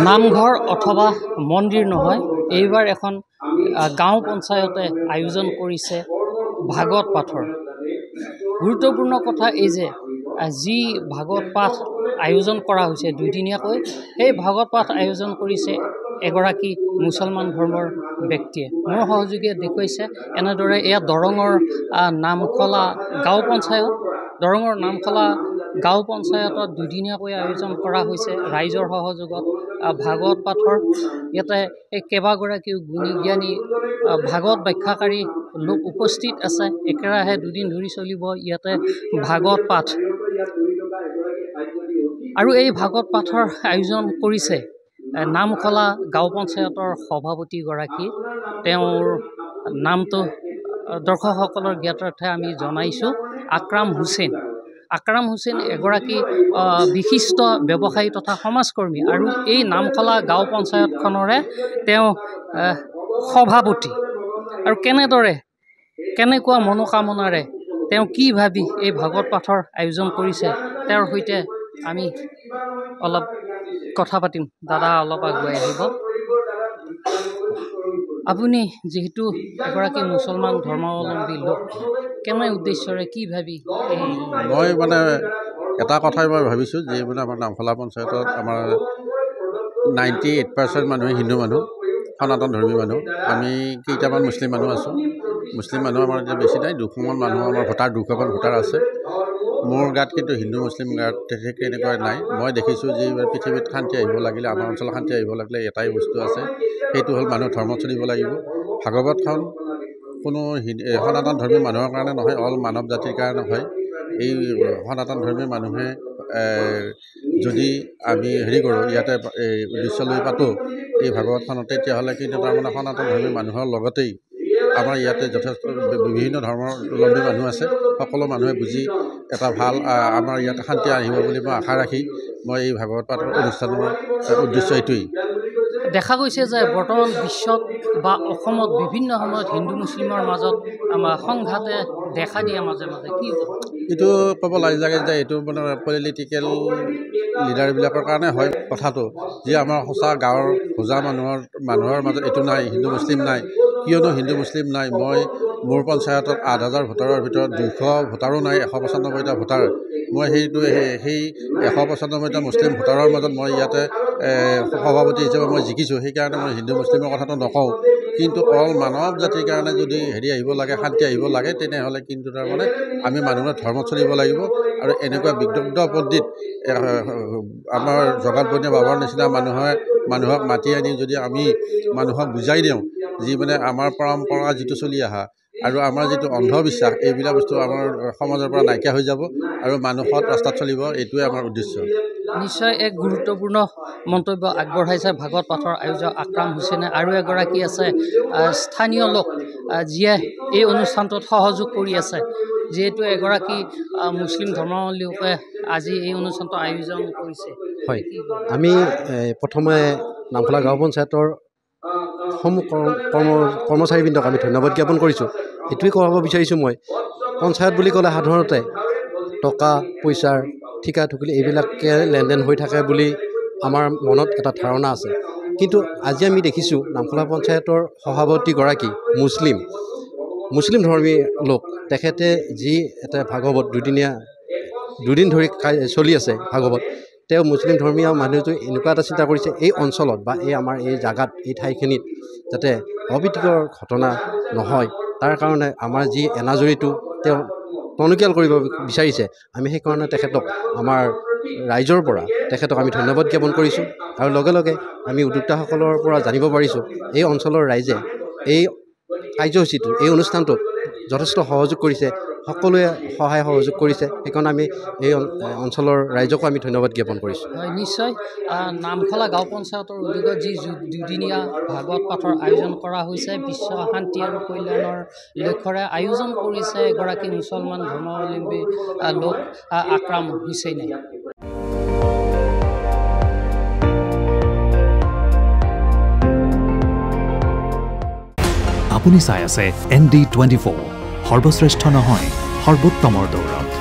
নামঘৰ অথবা মন্দিৰ নহয়, এইবাৰ এখন গাঁও পঞ্চায়তে আয়োজন কৰিছে ভাগৱত পাঠৰ। গুৰুত্বপূৰ্ণ কথা এই যে যি ভাগৱত পাঠ আয়োজন কৰা হৈছে দুদিনীয়াকৈ, সেই ভাগৱত পাঠ আয়োজন কৰিছে এগৰাকী মুছলমান ধৰ্মৰ ব্যক্তিয়ে। মোৰ সহযোগীয়ে দেখুৱাইছে এনেদৰে এয়া দৰঙৰ নামখলা গাঁও পঞ্চায়ত। দৰঙৰ নামখলা গাঁও পঞ্চায়তত দুদিনীয়াকৈ আয়োজন কৰা হৈছে ৰাইজৰ সহযোগত ভাগৱত পাঠৰ। ইয়াতে কেইবাগৰাকীও গুণী জ্ঞানী ভাগৱত ব্যাখ্যাকাৰী লোক উপস্থিত আছে। একেৰাহে দুদিন ধৰি চলিব ইয়াতে ভাগৱত পাঠ। আৰু এই ভাগৱত পাঠৰ আয়োজন কৰিছে নামখলা গাঁও পঞ্চায়তৰ সভাপতিগৰাকী। তেওঁৰ নামটো দৰ্শকসকলৰ জ্ঞাতাৰ্থে আমি জনাইছোঁ, আকৰাম হুছেইন। আকৰাম হুছেইন এগৰাকী বিশিষ্ট ব্যৱসায়ী তথা সমাজকৰ্মী আৰু এই নামখলা গাঁও পঞ্চায়তখনৰে তেওঁ সভাপতি। আৰু কেনেকুৱা মনোকামনাৰে তেওঁ কি ভাবি এই ভাগৱত পাঠৰ আয়োজন কৰিছে, তেওঁৰ সৈতে আমি অলপ কথা পাতিম। দাদা অলপ আগুৱাই আহিব। আপুনি যিহেতু এগৰাকী মুছলমান ধৰ্মাৱলম্বী লোক, কেনে উদ্দেশ্যৰে কি ভাবি? মই মানে এটা কথাই মই ভাবিছোঁ যে মানে আমাৰ নামখলা পঞ্চায়তত আমাৰ 98% মানুহে হিন্দু মানুহ, সনাতন ধৰ্মী মানুহ। আমি কেইটামান মুছলিম মানুহ আছোঁ। মুছলিম মানুহ আমাৰ এতিয়া বেছি নাই, 200মান মানুহ আমাৰ ভোটাৰ, 200মান ভোটাৰ আছে। মোৰ গাত কিন্তু হিন্দু মুছলিম গাত ঠিক এনেকুৱা নাই। মই দেখিছোঁ যে পৃথিৱীত শান্তি আহিব লাগিলে, আমাৰ অঞ্চলত শান্তি আহিব লাগিলে এটাই বস্তু আছে, সেইটো হ'ল মানুহ ধৰ্মত চলিব লাগিব। ভাগৱতখন কোনো সনাতন ধৰ্মী মানুহৰ কাৰণে নহয়, অল মানৱ জাতিৰ কাৰণে হয়। এই সনাতন ধৰ্মী মানুহে যদি আমি কৰোঁ, ইয়াতে উদ্দেশ্য লৈ পাতোঁ এই ভাগৱতখনত, তেতিয়াহ'লে কিন্তু তাৰমানে সনাতন ধৰ্মী মানুহৰ লগতেই আমাৰ ইয়াতে যথেষ্ট বিভিন্ন ধৰ্মাৱলম্বী মানুহ আছে। সকলো মানুহে বুজি এটা ভাল আমাৰ ইয়াতে শান্তি আহিব বুলি মই আশা ৰাখি মই এই ভাগৱত পাঠৰ অনুষ্ঠানৰ উদ্দেশ্য এইটোৱেই। দেখা গৈছে যে বৰ্তমান বিশ্বত বা অসমত বিভিন্ন সময়ত হিন্দু মুছলিমৰ মাজত আমাৰ সংঘাতে দেখা দিয়ে মাজে মাজে। কি এইটো ক'ব লাগে যে এইটো মানে পলিটিকেল লিডাৰবিলাকৰ কাৰণে হয় কথাটো, যে আমাৰ সঁচা গাঁৱৰ হোজা মানুহৰ মাজত এইটো নাই, হিন্দু মুছলিম নাই। কিয়নো হিন্দু মুছলিম নাই? মোৰ পঞ্চায়তত 8,000 ভোটাৰৰ ভিতৰত 200 ভোটাৰো নাই, 195টা ভোটাৰ। মই সেই 195টা মুছলিম ভোটাৰৰ মাজত মই ইয়াতে সভাপতি হিচাপে মই জিকিছোঁ। সেইকাৰণে মই হিন্দু মুছলিমৰ কথাটো নকওঁ। কিন্তু অল মানৱ জাতিৰ কাৰণে যদি আহিব লাগে, শান্তি আহিব লাগে, তেনেহ'লে কিন্তু তাৰমানে আমি মানুহে ধৰ্মত চলিব লাগিব। আৰু এনেকুৱা বিদগ্ধ পণ্ডিত আমাৰ জগত বনীয়া বাবাৰ নিচিনা মানুহক মাতি আনি যদি আমি মানুহক বুজাই দিওঁ যি মানে আমাৰ পৰম্পৰা যিটো চলি অহা আৰু আমাৰ যিটো অন্ধবিশ্বাস, এইবিলাক বস্তু আমাৰ সমাজৰ পৰা নাইকিয়া হৈ যাব আৰু মানুহত ৰাস্তাত চলিব, এইটোৱে আমাৰ উদ্দেশ্য। নিশ্চয় এক গুৰুত্বপূৰ্ণ মন্তব্য আগবঢ়াইছে ভাগৱত পাঠৰ আয়োজক আকৰাম হুছেইনে। আৰু এগৰাকী আছে স্থানীয় লোক যিয়ে এই অনুষ্ঠানটোত সহযোগ কৰি আছে। যিহেতু এগৰাকী মুছলিম ধৰ্মাৱলম্বী লোকে আজি এই অনুষ্ঠানটো আয়োজন কৰিছে। হয়, আমি প্ৰথমে নামখলা গাঁও পঞ্চায়তৰ কৰ্মচাৰীবৃন্দক আমি ধন্যবাদ জ্ঞাপন কৰিছোঁ। এইটোৱে ক'ব বিচাৰিছোঁ, মই পঞ্চায়ত বুলি ক'লে সাধাৰণতে টকা পইচাৰ ঠিকা ঠুকলি এইবিলাকে লেনদেন হৈ থাকে বুলি আমাৰ মনত এটা ধাৰণা আছে। কিন্তু আজি আমি দেখিছোঁ নামখলা পঞ্চায়তৰ সভাপতিগৰাকী মুছলিম ধৰ্মী লোক। তেখেতে যি এটা ভাগৱত দুদিন ধৰি চলি আছে ভাগৱত, তেওঁ মুছলিম ধৰ্মীয় মানুহটো এনেকুৱা এটা চিন্তা কৰিছে, এই অঞ্চলত বা আমাৰ এই জাগাত, এই ঠাইখিনিত যাতে অপ্ৰীতিকৰ ঘটনা নহয়, তাৰ কাৰণে আমাৰ যি এনাজৰীটো তেওঁ টনকিয়াল কৰিব বিচাৰিছে। আমি সেইকাৰণে তেখেতক আমাৰ ৰাইজৰ পৰা তেখেতক আমি ধন্যবাদ জ্ঞাপন কৰিছোঁ। আৰু লগে লগে আমি উদ্যোক্তাসকলৰ পৰা জানিব পাৰিছোঁ এই অঞ্চলৰ ৰাইজে এই কাৰ্যসূচীটো, এই অনুষ্ঠানটোত যথেষ্ট সহযোগ কৰিছে, সকলোৱে সহায় সহযোগ কৰিছে। সেইকাৰণে আমি এই অঞ্চলৰ ৰাইজকো আমি ধন্যবাদ জ্ঞাপন কৰিছোঁ। হয়, নিশ্চয় নামখলা গাঁও পঞ্চায়তৰ উদ্যোগত যি দুদিনীয়া ভাগৱত পাঠৰ আয়োজন কৰা হৈছে, বিশ্ব শান্তি আৰু কল্যাণৰ লক্ষ্যৰে আয়োজন কৰিছে এগৰাকী মুছলমান ধৰ্মাৱলম্বী লোক আকৰাম হুছেইনে। আপুনি চাই আছে ND24, সৰ্বশ্ৰেষ্ঠ নহয়, সৰ্বোত্তমৰ দৌৰত।